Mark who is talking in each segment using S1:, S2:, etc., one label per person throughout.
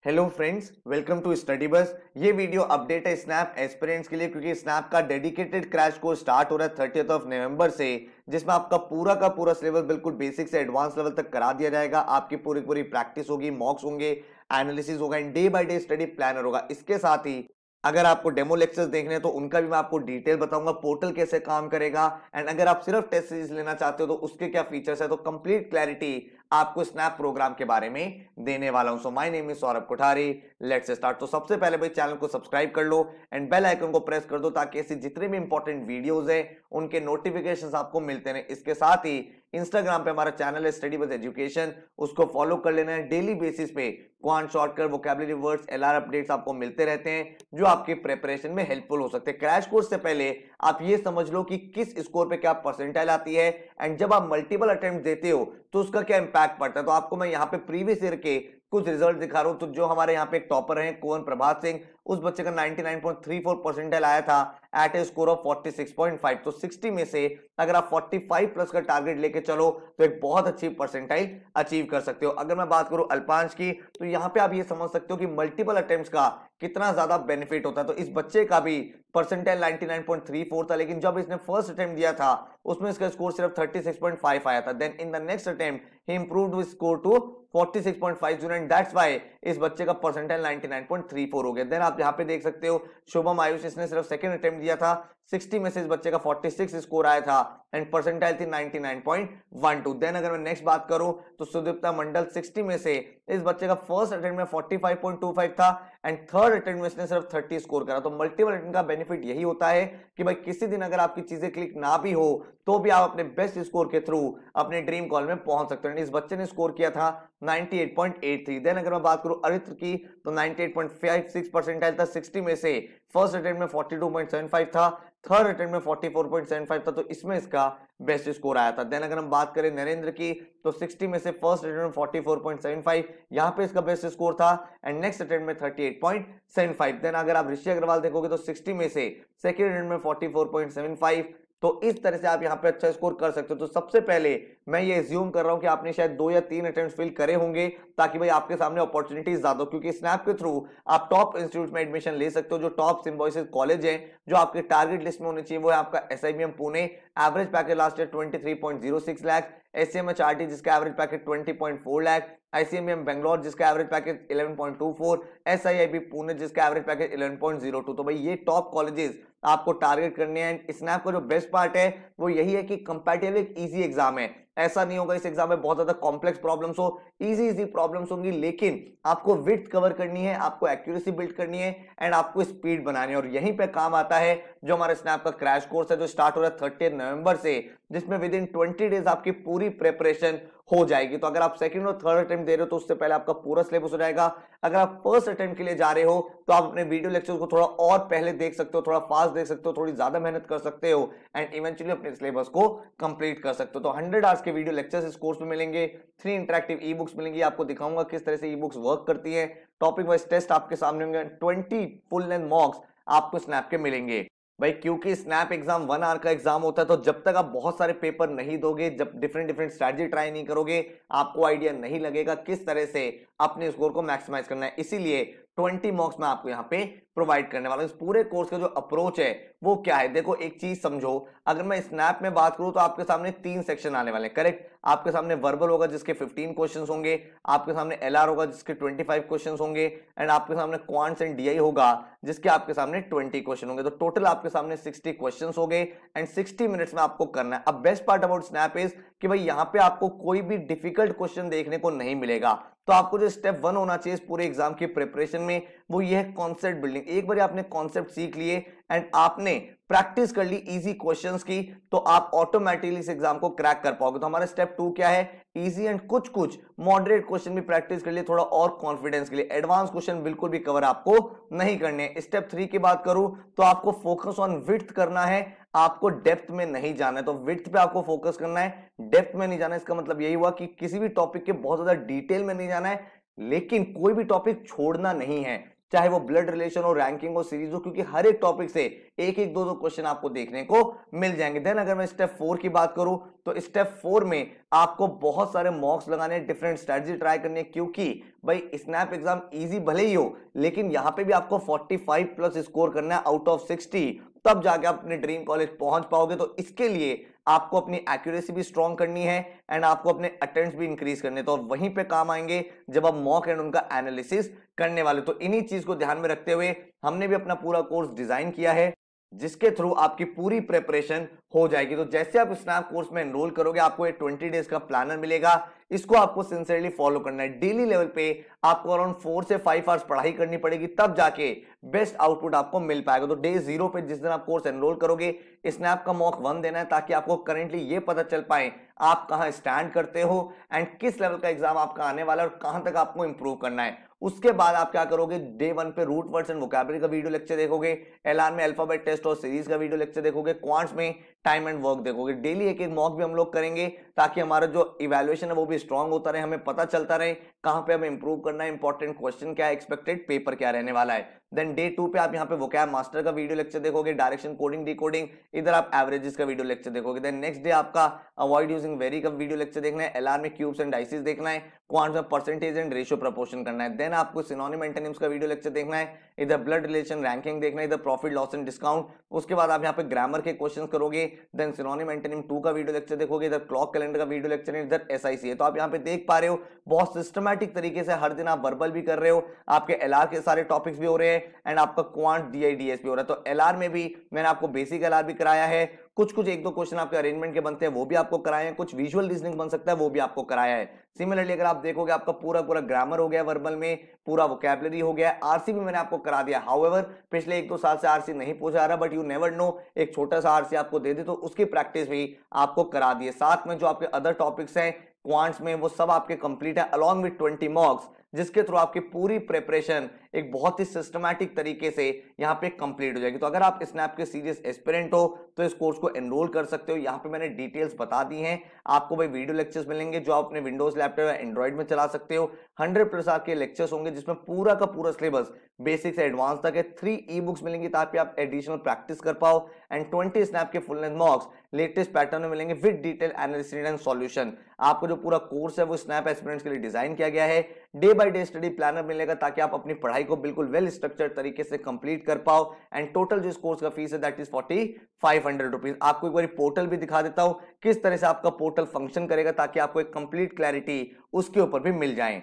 S1: Hello friends, welcome to Study Bus. ये video update है SNAP aspirants के लिए, क्योंकि स्नैप का डेडिकेटेड क्रैश कोर्स स्टार्ट हो रहा है 30th ऑफ नवंबर से, जिसमें आपका पूरा का पूरा सिलेबस बिल्कुल बेसिक से एडवांस लेवल तक करा दिया जाएगा। आपकी पूरी पूरी प्रैक्टिस होगी, मॉक्स होंगे, एनालिसिस होगा and day by day study planner होगा। इसके साथ ही अगर आपको डेमो लेक्चर्स देखने हैं तो उनका भी मैं आपको डिटेल बताऊंगा, पोर्टल कैसे काम करेगा एंड अगर आप सिर्फ टेस्ट सीरीज लेना चाहते हो तो उसके क्या फीचर्स है, तो कंप्लीट क्लैरिटी आपको स्नैप प्रोग्राम के बारे में देने वाला हूं। So my name is Saurabh Kothari, let's start. तो सबसे पहले भाई चैनल को सब्सक्राइब कर लो एंड बेल आइकन को प्रेस कर दो ताकि ऐसी जितने भी इंपॉर्टेंट वीडियोस है उनके नोटिफिकेशंस आपको मिलते रहे। इसके साथ ही इंस्टाग्राम पे हमारा चैनल है स्टडी विद एजुकेशन, उसको फॉलो कर लेना है। डेली बेसिस पे quant shortcut, vocabulary words, LR updates आपको मिलते रहते हैं जो आपके प्रिपरेशन में हेल्पफुल हो सकते हैं। क्रैश कोर्स से पहले आप ये समझ लो कि किस स्कोर पे क्या परसेंटाइल आती है एंड जब आप मल्टीपल अटेम्प्ट देते हो तो उसका क्या इंपैक्ट पड़ता है। तो आपको मैं यहाँ पे प्रीवियस ईयर के कुछ रिजल्ट दिखा रहा हूं। तो जो हमारे यहाँ पे एक टॉपर है कुंवर प्रभात सिंह, उस बच्चे का 99.34 परसेंटाइल आया था एट ए स्कोर ऑफ 46.5। तो 60 में से अगर आप 45 प्लस का टारगेट लेके चलो तो एक बहुत अच्छी परसेंटाइल अचीव कर सकते हो। अगर मैं बात करूं अल्पांश की, तो यहाँ पे आप ये समझ सकते हो कि मल्टीपल अटेम्प्ट्स का कितना ज्यादा बेनिफिट होता है। तो इस बच्चे का भी परसेंटाइल 99.34 था, लेकिन जब इसने फर्स्ट अटेम्प्ट दिया था उसमें इसका स्कोर सिर्फ 36.5 आया था। Then in the next attempt ही improved his score to 46.50 and that's why इस बच्चे का परसेंटाइल 99.34 हो गया। देन आप यहाँ पे देख सकते हो शुभम आयुष, इसने सिर्फ सेकंड अटेम्प्ट दिया था, 60 में से इस बच्चे का 46 स्कोर आया था एंड परसेंटाइल थी 99.12। देन अगर मैं नेक्स्ट बात करूं तो सुदीप्ता मंडल, 60 में से इस बच्चे का फर्स्ट अटेम्प्ट में 45.25 था एंड थर्ड अटेम्प्ट में इसने सिर्फ 30 स्कोर करा। तो मल्टीपल अटेम्प्ट का बेनिफिट यही होता है कि भाई किसी दिन अगर आपकी चीजें क्लिक ना भी हो तो भी आप अपने बेस्ट स्कोर के थ्रू अपने ड्रीम कॉल में पहुंच सकते हैं। इस बच्चे ने स्कोर किया था 98.83। देन अगर मैं बात करूं अरित्र की तो 98.56 परसेंटाइल था, 60 में से फर्स्ट अटेम्प्ट में 42.75 था, थर्ड अटेम्प्ट में 44.75 था, तो इसमें इसका बेस्ट स्कोर आया था। देन अगर हम बात करें नरेंद्र की तो 60 में से फर्स्ट अटेम्प्ट में 44.75, यहां पे इसका बेस्ट स्कोर था एंड नेक्स्ट अटेम्प्ट में 38.75। देन अगर आप ऋषि अग्रवाल देखोगे तो 60 में से सेकंड अटेम्प्ट में 44.75, तो इस तरह से आप यहाँ पे अच्छा स्कोर कर सकते हो। तो सबसे पहले मैं ये एज्यूम कर रहा हूं कि आपने शायद 2 या 3 अटेम्प्ट फिल करे होंगे ताकि भाई आपके सामने अपॉर्चुनिटीज ज्यादा हो, क्योंकि स्नैप के थ्रू आप टॉप इंस्टीट्यूट में एडमिशन ले सकते हो। जो टॉप सिम्बोसिस कॉलेज है जो आपके टारगेट लिस्ट में होने चाहिए वो है आपका SIBM Pune, average package last year 23.06 lakh, SMHRT जिसका average package 20.4 lakh, ICMM Bangalore जिसका एवरेज पैकेज 11.24, एसआईआईबी पुणे जिसका एवरेज पैकेज 11.02। तो भाई ये टॉप कॉलेजेस आपको टारगेट करने हैं। स्नैप का जो बेस्ट पार्ट है वो यही है कि कंपैरेटिवली एक इजी एग्जाम है। ऐसा नहीं होगा इस एग्जाम में बहुत ज्यादा कॉम्प्लेक्स प्रॉब्लम्स हो, इजी प्रॉब्लम्स होंगी, लेकिन आपको विड्थ कवर करनी है, आपको एक्यूरेसी बिल्ड करनी है एंड आपको स्पीड बनानी है। और यहीं पे काम आता है जो हमारे स्नैप का क्रैश कोर्स है जो स्टार्ट हो रहा है 30 नवंबर से, जिसमें विद इन 20 डेज आपकी पूरी प्रिपरेशन हो जाएगी। तो अगर आप सेकंड और थर्ड अटेम्प्ट दे रहे हो तो उससे पहले आपका पूरा सिलेबस हो जाएगा। अगर आप फर्स्ट अटेम्प्ट के लिए जा रहे हो तो आप अपने वीडियो लेक्चर को थोड़ा और पहले देख सकते हो, थोड़ा फास्ट देख सकते हो, थोड़ी ज्यादा मेहनत कर सकते हो एंड इवेंचुअली अपने सिलेबस को कंप्लीट कर सकते हो। तो 100 आवर्स के वीडियो लेक्चर्स इस कोर्स में मिलेंगे, 3 इंटरेक्टिव ई बुक्स मिलेंगी, आपको दिखाऊंगा किस तरह से ई बुक्स वर्क करती है, टॉपिक वाइज टेस्ट आपके सामने होंगे, 20 फुल लेंथ मॉक्स आपको स्नैप के मिलेंगे। भाई क्योंकि स्नैप एग्जाम 1 आवर का एग्जाम होता है, तो जब तक आप बहुत सारे पेपर नहीं दोगे, जब डिफरेंट स्ट्रैटेजी ट्राई नहीं करोगे, आपको आइडिया नहीं लगेगा किस तरह से अपने स्कोर को मैक्सिमाइज करना है। इसीलिए 20 मार्क्स में आपको यहाँ पे प्रोवाइड करने वाला हूं। इस पूरे कोर्स का जो अप्रोच है वो क्या है, देखो एक चीज समझो, अगर मैं स्नैप में बात करूं तो आपके सामने 3 सेक्शन आने वाले हैं, करेक्ट। आपके सामने वर्बल होगा जिसके 15 क्वेश्चंस होंगे, आपके सामने एलआर होगा जिसके 25 क्वेश्चंस होंगे एंड आपके सामने क्वांट्स एंड डीआई होगा जिसके आपके सामने 20 क्वेश्चन होंगे। तो टोटल आपके सामने 60 क्वेश्चंस हो गए एंड 60 मिनट्स में आपको करना है। अब best part about snap is कि भाई यहाँ पे आपको कोई भी डिफिकल्ट क्वेश्चन देखने को नहीं मिलेगा। तो आपको जो स्टेप 1 होना चाहिए इस पूरे एग्जाम की प्रिपरेशन में वो ये है कॉन्सेप्ट बिल्डिंग। एक बार आपने कॉन्सेप्ट सीख लिए एंड आपने प्रैक्टिस कर ली इजी क्वेश्चंस की, तो आप ऑटोमेटिकली इस एग्जाम को क्रैक कर पाओगे। तो हमारा स्टेप 2 क्या है, इजी एंड कुछ मॉडरेट क्वेश्चन भी प्रैक्टिस कर लिए थोड़ा और कॉन्फिडेंस के लिए, एडवांस क्वेश्चन बिल्कुल भी कवर आपको नहीं करने। स्टेप 3 की बात करूं तो आपको फोकस ऑन विड्थ करना है, आपको डेप्थ में नहीं जाना है। तो विड्थ पे आपको फोकस करना है, डेप्थ में नहीं जाना है। इसका मतलब यही हुआ कि किसी भी टॉपिक के बहुत ज्यादा डिटेल में नहीं जाना है, लेकिन कोई भी टॉपिक छोड़ना नहीं है। चाहे वो ब्लड रिलेशन हो, रैंकिंग हो, सीरीज हो, क्योंकि हर एक टॉपिक से एक एक दो दो क्वेश्चन आपको देखने को मिल जाएंगे। देन अगर मैं स्टेप 4 की बात करूं तो स्टेप 4 में आपको बहुत सारे मॉक्स लगाने, डिफरेंट स्ट्रेटजी ट्राई करनी है, क्योंकि भाई स्नैप एग्जाम इजी भले ही हो लेकिन यहां पे भी आपको 45 प्लस स्कोर करना है आउट ऑफ 60, तब जाके आप अपने ड्रीम कॉलेज पहुंच पाओगे। तो इसके लिए आपको अपनी एक्यूरेसी भी स्ट्रॉन्ग करनी है एंड आपको अपने अटेम्प्ट्स भी इंक्रीज करने, तो वहीं पे काम आएंगे जब आप मॉक एंड उनका एनालिसिस करने वाले। तो इन्हीं चीज को ध्यान में रखते हुए हमने भी अपना पूरा कोर्स डिजाइन किया है जिसके थ्रू आपकी पूरी प्रिपरेशन हो जाएगी। तो जैसे आप स्नैप कोर्स में एनरोल करोगे आपको एक 20 डेज का प्लानर मिलेगा, इसको आपको सिंसियरली फॉलो करना है। डेली लेवल पे आपको अराउंड 4 से 5 आवर्स पढ़ाई करनी पड़ेगी, तब जाके बेस्ट आउटपुट आपको मिल पाएगा। तो डे 0 पे जिस दिन आप कोर्स एनरोल करोगे स्नैप का मॉक 1 देना है, ताकि आपको करेंटली ये पता चल पाए आप कहां स्टैंड करते हो एंड किस लेवल का एग्जाम आपका आने वाला है और कहां तक आपको इंप्रूव करना है। उसके बाद आप क्या करोगे, डे 1 पे रूट वर्ड्स एंड वोकैबुलरी का वीडियो लेक्चर देखोगे, एलआर में अल्फाबेट टेस्ट और सीरीज का वीडियो लेक्चर देखोगे, क्वांट्स में टाइम एंड वर्क देखोगे। डेली एक एक मॉक भी हम लोग करेंगे ताकि हमारा जो इवैल्यूएशन है वो भी स्ट्रांग होता रहे, हमें पता चलता रहे कहां पे हमें इंप्रूव करना है, इंपॉर्टेंट क्वेश्चन क्या है, एक्सपेक्टेड पेपर क्या रहने वाला है। देन डे 2 पे आप यहाँ पे वोकैब मास्टर का वीडियो लेक्चर देखोगे, डायरेक्शन कोडिंग डिकोडिंग, इधर आप एवरेजेस का वीडियो लेक्चर देखोगे। देन नेक्स्ट डे आपका अवॉइड यूजिंग वेरी का वीडियो लेक्चर देखना है, एलआर में क्यूब्स एंड डाइसेस देखना है, क्वांट्स में परसेंटेज एंड रेशियो प्रपोर्शन करना है। देन आपको सिनोनिम एंटोनिम्स का वीडियो लेक्चर देखना है, इधर ब्लड रिलेशन रैंकिंग देखना है, इधर प्रॉफिट लॉस एंड डिस्काउंट। उसके बाद आप यहाँ पे ग्रामर के क्वेश्चन करोगे, देन सिनोनिम एंटोनिम 2 का वीडियो लेक्चर देखोगे, इधर क्लॉक कैलेंडर का वीडियो लेक्चर है, इधर एसआईसी है। तो आप यहाँ पे देख पा रहे हो बहुत सिस्टमैटिक तरीके से हर दिन आप वर्बल भी कर रहे हो, आपके एलआर के सारे टॉपिक्स भी हो रहे हैं एंड आपका क्वांट डीआईडीएस भी हो रहा है। तो एलआर में भी मैंने आपको बेसिक एलआर भी कराया है, कुछ कुछ एक दो क्वेश्चन आपके अरेंजमेंट के बनते हैं वो भी आपको कराए हैं, कुछ विजुअल रीजनिंग बन सकता है वो भी आपको कराया है। सिमिलरली अगर आप देखोगे आपका पूरा पूरा ग्रामर हो गया वर्बल में, पूरा वोकैबुलरी हो गया, आरसी भी मैंने आपको करा दिया। हाउएवर पिछले 1-2 साल से आरसी नहीं पूछा आ रहा, बट यू नेवर नो, एक छोटा सा आरसी आपको दे दे तो उसकी प्रैक्टिस भी आपको करा दिए। साथ में जो आपके अदर टॉपिक्स हैं क्वांट्स में वो सब आपके कंप्लीट है अलॉन्ग विद 20 मॉक्स, जिसके थ्रू आपकी पूरी प्रिपरेशन एक बहुत ही सिस्टमैटिक तरीके से यहाँ पे कंप्लीट हो जाएगी। तो अगर आप स्नैप के सीरियस एस्पिरेंट हो तो इस कोर्स को एनरोल कर सकते हो। यहाँ पे मैंने डिटेल्स बता दी हैं, आपको भाई वीडियो लेक्चर्स मिलेंगे जो आप अपने विंडोज लैपटॉप या एंड्रॉइड में चला सकते हो। 100+ आपके लेक्चर्स होंगे जिसमें पूरा का पूरा सिलेबस बेसिक से एडवांस तक है। 3 ई बुक्स मिलेंगी ताकि आप एडिशनल प्रैक्टिस कर पाओ एंड 20 स्नैप के फुल लेंथ मॉक्स लेटेस्ट पैटर्न में मिलेंगे with detail analysis and solution. आपको जो पूरा कोर्स है वो स्नैप एस्पिरेंट्स के लिए डिजाइन किया गया है। Day by day study planner मिलेगा ताकि आप अपनी पढ़ाई को बिल्कुल वेल स्ट्रक्चर्ड तरीके से कंप्लीट कर पाओ एंड टोटल जो इस कोर्स का फीस है दैट इज 4500 रुपीज। आपको एक बार पोर्टल भी दिखा देता हूं किस तरह से आपका पोर्टल फंक्शन करेगा ताकि आपको एक कंप्लीट क्लैरिटी उसके ऊपर भी मिल जाए।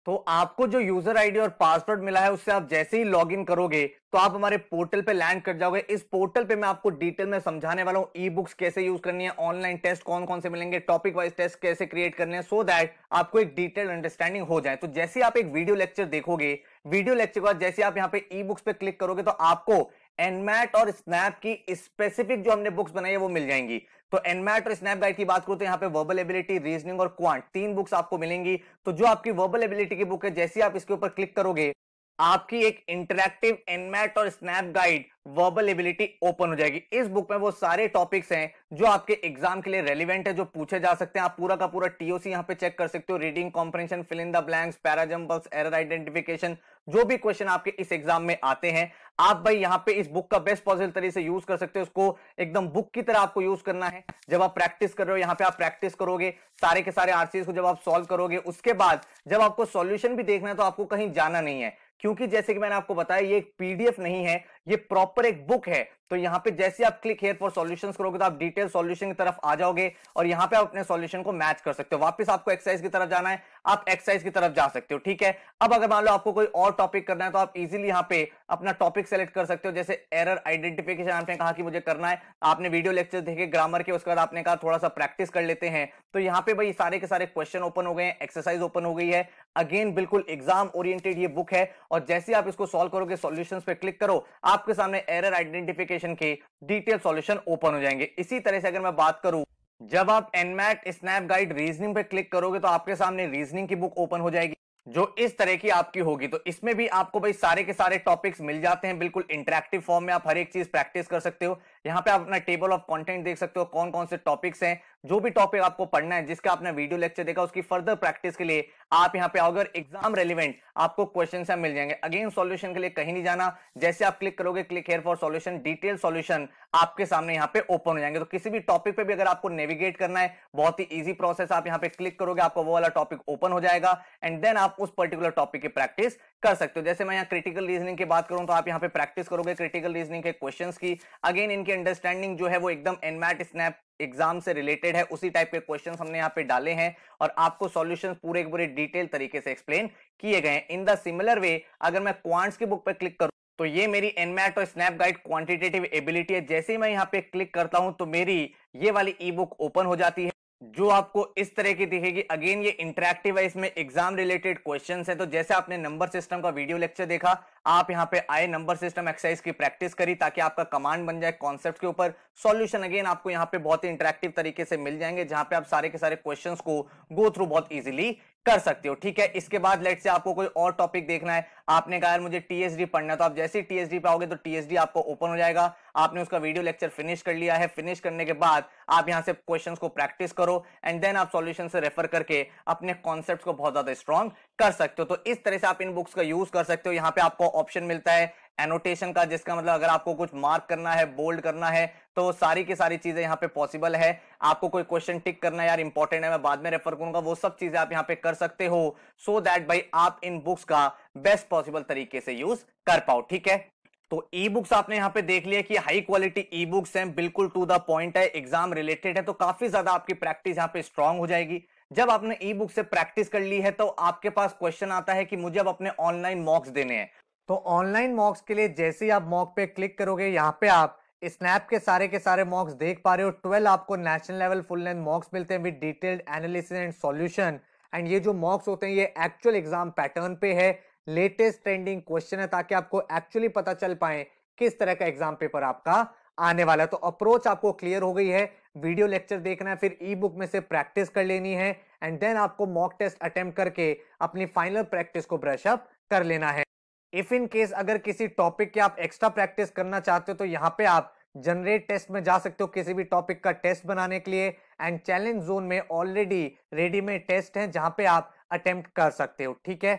S1: तो आपको जो यूजर आईडी और पासवर्ड मिला है उससे आप जैसे ही लॉगिन करोगे तो आप हमारे पोर्टल पे लैंड कर जाओगे। इस पोर्टल पे मैं आपको डिटेल में समझाने वाला हूं ई बुक्स कैसे यूज करनी है, ऑनलाइन टेस्ट कौन कौन से मिलेंगे, टॉपिक वाइज टेस्ट कैसे क्रिएट करने हैं, सो दैट आपको एक डिटेल अंडरस्टैंडिंग हो जाए। तो जैसे आप एक वीडियो लेक्चर देखोगे, वीडियो लेक्चर के बाद जैसे आप यहाँ पे ई बुक्स पे क्लिक करोगे तो आपको एनमैट और स्नैप की स्पेसिफिक जो हमने बुक्स बनाई है वो मिल जाएंगी। तो एनमैट और स्नैप गाइड की बात करूं तो यहाँ पे वर्बल एबिलिटी, रीजनिंग और क्वांट 3 बुक्स आपको मिलेंगी। तो जो आपकी वर्बल एबिलिटी की बुक है जैसे आप इसके ऊपर क्लिक करोगे आपकी एक इंटरैक्टिव एनमैट और snap guide verbal ability open हो जाएगी। इस बुक में वो सारे टॉपिक्स हैं जो आपके एग्जाम के लिए रेलिवेंट है, जो पूछे जा सकते हैं। आप पूरा का पूरा टीओसी यहां पे चेक कर सकते हो, reading comprehension, fill in the blanks, parajumbles, error identification, जो भी क्वेश्चन आपके इस एग्जाम में आते हैं आप भाई यहाँ पे इस बुक का बेस्ट पॉसिबल तरीके से यूज कर सकते हो। उसको एकदम बुक की तरह आपको यूज करना है। जब आप प्रैक्टिस कर रहे हो यहाँ पे आप प्रैक्टिस करोगे सारे के सारे आरसीएस को, जब आप सॉल्व करोगे उसके बाद जब आपको सॉल्यूशन भी देखना है तो आपको कहीं जाना नहीं है, क्योंकि जैसे कि मैंने आपको बताया ये एक पीडीएफ नहीं है, ये प्रॉपर एक बुक है। तो यहाँ पे जैसे आप क्लिक हियर फॉर सॉल्यूशंस करोगे तो आप डिटेल सॉल्यूशन की तरफ आ जाओगे और यहाँ पे आप अपने सॉल्यूशन को मैच कर सकते हो। वापस आपको एक्सरसाइज की तरफ जाना है, आप एक्सरसाइज की तरफ जा सकते हो। ठीक है, अब अगर मान लो आपको कोई और टॉपिक करना है तो आप इजीली यहाँ पे अपना टॉपिक सेलेक्ट कर सकते हो। जैसे एरर आइडेंटिफिकेशन आपने कहा कि मुझे करना है, आपने वीडियो लेक्चर देखे ग्रामर के, उसके बाद आपने कहा थोड़ा सा प्रैक्टिस कर लेते हैं, तो यहाँ पे भाई सारे के सारे क्वेश्चन ओपन हो गए हैं, एक्सरसाइज ओपन हो गई है। अगेन बिल्कुल एग्जाम ओरिएंटेड ये बुक है और जैसे आप इसको सॉल्व करोगे सॉल्यूशंस पे क्लिक करो आपके सामने एरर आइडेंटिफिकेशन के डिटेल सॉल्यूशन ओपन हो जाएंगे। इसी तरह से अगर मैं बात करूं जब आप एनमैट स्नैप गाइड रीजनिंग पे क्लिक करोगे तो आपके सामने रीजनिंग की बुक ओपन हो जाएगी जो इस तरह की आपकी होगी। तो इसमें भी आपको भाई सारे के सारे टॉपिक्स मिल जाते हैं, बिल्कुल इंटरैक्टिव फॉर्म में आप हर एक चीज प्रैक्टिस कर सकते हो। यहाँ पे आप अपना टेबल ऑफ कंटेंट देख सकते हो, कौन कौन से टॉपिक्स हैं
S2: जो भी टॉपिक आपको पढ़ना है, जिसका आपने वीडियो लेक्चर देखा, उसकी फर्दर प्रैक्टिस के लिए आप यहाँ पे आओगे और एग्जाम रेलिवेंट आपको क्वेश्चन से मिल जाएंगे। अगेन सॉल्यूशन के लिए कहीं नहीं जाना, जैसे आप क्लिक करोगे click here for solution, detail solution आपके सामने यहाँ पे ओपन हो जाएंगे। तो किसी भी टॉपिक पे भी अगर आपको नेविगेट करना है, बहुत ही इजी प्रोसेस, आप यहाँ पे क्लिक करोगे आपको वो वाला टॉपिक ओपन हो जाएगा एंड देन आप उस पर्टिकुलर टॉपिक की प्रैक्टिस कर सकते हो। जैसे मैं यहाँ क्रिटिकल रीजनिंग की बात करूं तो आप यहाँ पे प्रैक्टिस करोगे क्रिटिकल रीजनिंग के क्वेश्चंस की। अगेन इनकी अंडरस्टैंडिंग जो है वो एकदम एनमैट स्नैप एग्जाम से रिलेटेड है, उसी टाइप के क्वेश्चंस हमने यहाँ पे डाले हैं और आपको सॉल्यूशंस पूरे के पूरे डिटेल तरीके से एक्सप्लेन किए गए हैं। इन द सिमिलर वे अगर मैं क्वांट्स की बुक पे क्लिक करूं तो ये मेरी एनमैट और स्नैप गाइड क्वांटिटेटिव एबिलिटी है। जैसे ही मैं यहाँ पे क्लिक करता हूं तो मेरी ये वाली ई बुक ओपन हो जाती है, जो आपको इस तरह की दिखेगी। अगेन ये इंटरैक्टिव है, इसमें एग्जाम रिलेटेड क्वेश्चंस है। तो जैसे आपने नंबर सिस्टम का वीडियो लेक्चर देखा, आप यहाँ पे आए, नंबर सिस्टम एक्सरसाइज की प्रैक्टिस करी ताकि आपका कमांड बन जाए कॉन्सेप्ट के ऊपर। सॉल्यूशन अगेन आपको यहाँ पे बहुत ही इंटरैक्टिव तरीके से मिल जाएंगे, जहां पे आप सारे के सारे क्वेश्चंस को गो थ्रू बहुत इजीली कर सकते हो। ठीक है, इसके बाद लेट्स से आपको कोई और टॉपिक देखना है, आपने कहा यार मुझे टीएसडी पढ़ना है, तो आप जैसे ही टीएसडी पे आओगे तो टीएसडी आपको ओपन हो जाएगा। आपने उसका वीडियो लेक्चर फिनिश कर लिया है, फिनिश करने के बाद आप यहां से क्वेश्चंस को प्रैक्टिस करो एंड देन आप सॉल्यूशन से रेफर करके अपने कॉन्सेप्ट्स को बहुत ज्यादा स्ट्रांग कर सकते हो। तो इस तरह से आप इन बुक्स का यूज कर सकते हो। यहाँ पे आपको ऑप्शन मिलता है एनोटेशन का, जिसका मतलब अगर आपको कुछ मार्क करना है, बोल्ड करना है, तो सारी की सारी चीजें यहाँ पे पॉसिबल है। आपको कोई क्वेश्चन टिक करना है, यार इंपॉर्टेंट है मैं बाद में रेफर करूंगा, वो सब चीजें आप यहाँ पे कर सकते हो, सो दैट भाई आप इन बुक्स का बेस्ट पॉसिबल तरीके से यूज कर पाओ। ठीक है, तो ई बुक्स आपने यहाँ पे देख लिया कि हाई क्वालिटी ई बुक्स हैं, बिल्कुल टू द पॉइंट है, एग्जाम रिलेटेड है, तो काफी ज्यादा आपकी प्रैक्टिस यहाँ पे स्ट्रांग हो जाएगी। जब आपने ई बुक से प्रैक्टिस कर ली है तो आपके पास क्वेश्चन आता है कि मुझे अब अपने ऑनलाइन मॉक्स देने हैं। तो ऑनलाइन मॉक्स के लिए जैसे ही आप मॉक पे क्लिक करोगे, यहाँ पे आप स्नैप के सारे मॉक्स देख पा रहे हो। 12 आपको नेशनल लेवल फुल लेंथ मॉक्स मिलते हैं with detailed analysis and solution. And ये जो मॉक्स होते हैं ये एक्चुअल एग्जाम पैटर्न पे है, लेटेस्ट ट्रेंडिंग क्वेश्चन है, ताकि आपको एक्चुअली पता चल पाए किस तरह का एग्जाम पेपर आपका आने वाला है। तो अप्रोच आपको क्लियर हो गई है, वीडियो लेक्चर देखना है, फिर ई बुक में से प्रैक्टिस कर लेनी है एंड देन आपको मॉक टेस्ट अटेम्प्ट करके अपनी फाइनल प्रैक्टिस को ब्रश अप कर लेना है। इफ इन केस अगर किसी टॉपिक के आप एक्स्ट्रा प्रैक्टिस करना चाहते हो तो यहाँ पे आप जनरेट टेस्ट में जा सकते हो किसी भी टॉपिक का टेस्ट बनाने के लिए। एंड चैलेंज जोन में ऑलरेडी रेडीमेड टेस्ट हैं जहां पे आप अटेम्प्ट कर सकते हो। ठीक है,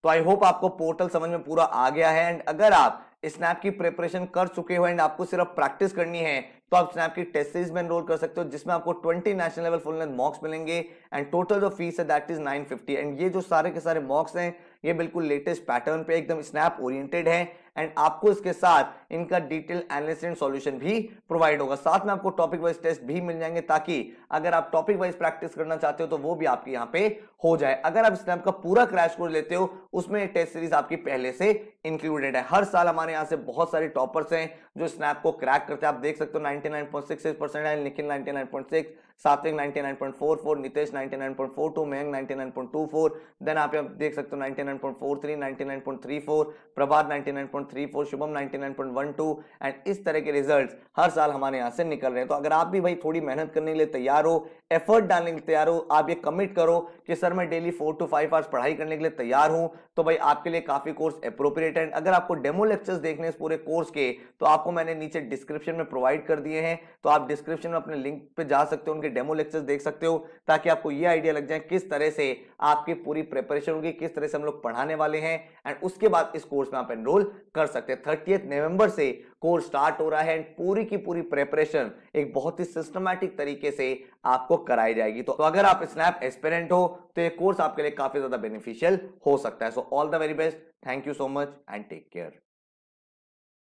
S1: तो आई होप आपको पोर्टल समझ में पूरा आ गया है। एंड अगर आप स्नैप की प्रिपरेशन कर चुके हो एंड आपको सिर्फ प्रैक्टिस करनी है तो आप स्नैप की टेस्ट सीरीज में एनरोल कर सकते हो, जिसमें आपको 20 नेशनल लेवल फुल लेंथ मॉक्स मिलेंगे एंड टोटल जो फीस है दैट इज 950। एंड ये जो सारे के सारे मॉक्स हैं ये बिल्कुल लेटेस्ट पैटर्न पे एकदम स्नैप ओरिएंटेड है एंड आपको इसके साथ इनका डिटेल एनालिसिस एंड सॉल्यूशन भी प्रोवाइड होगा। साथ में आपको टॉपिक वाइज टेस्ट भी मिल जाएंगे, ताकि अगर आप टॉपिक वाइज प्रैक्टिस करना चाहते हो तो वो भी आपके यहाँ पे हो जाए। अगर आप स्नैप का पूरा क्रैश कोर्स लेते हो उसमें टेस्ट सीरीज आपकी पहले से इंक्लूडेड है। हर साल हमारे यहाँ से बहुत सारे टॉपर्स हैं जो स्नैप को क्रैक करते हैं। आप देख सकते हो 99.66% है, निखिल 99.6, सात्विक 99.44, नितेश 99.42, मयंक 99.24, देन आप देख सकते हो 99.43, 99.34, प्रभात 99.34, शुभम 99.12 एंड इस तरह के रिजल्ट्स हर साल हमारे यहाँ से निकल रहे हैं। तो अगर आप भी भाई थोड़ी मेहनत करने के लिए तैयार हो, एफर्ट डालने के लिए तैयार हो, आप ये कमिट करो कि सर मैं डेली 4 to 5 आवर्स पढ़ाई करने के लिए तैयार हूं, तो भाई आपके लिए काफी कोर्स अप्रोप्रिएट है। अगर आपको डेमो लेक्चर्स देखने इस पूरे कोर्स के तो आपको मैंने नीचे डिस्क्रिप्शन में प्रोवाइड कर दिए हैं, तो आप डिस्क्रिप्शन में अपने लिंक पे जा सकते हो, उनके डेमो लेक्चर्स देख सकते हो, ताकि आपको ये आइडिया लग जाए किस तरह से आपकी पूरी प्रिपरेशन होगी, किस तरह से हम लोग पढ़ाने वाले हैं। एंड उसके बाद इस कोर्स में आप एनरोल कर सकते हैं। 30 नवंबर से कोर्स स्टार्ट हो रहा है एंड पूरी की पूरी प्रिपरेशन एक बहुत ही सिस्टमैटिक तरीके से आपको कराई जाएगी। तो अगर आप स्नैप एस्पिरेंट हो तो ये कोर्स आपके लिए काफी ज्यादा बेनिफिशियल हो सकता है। So all the very best, thank you so much and take care.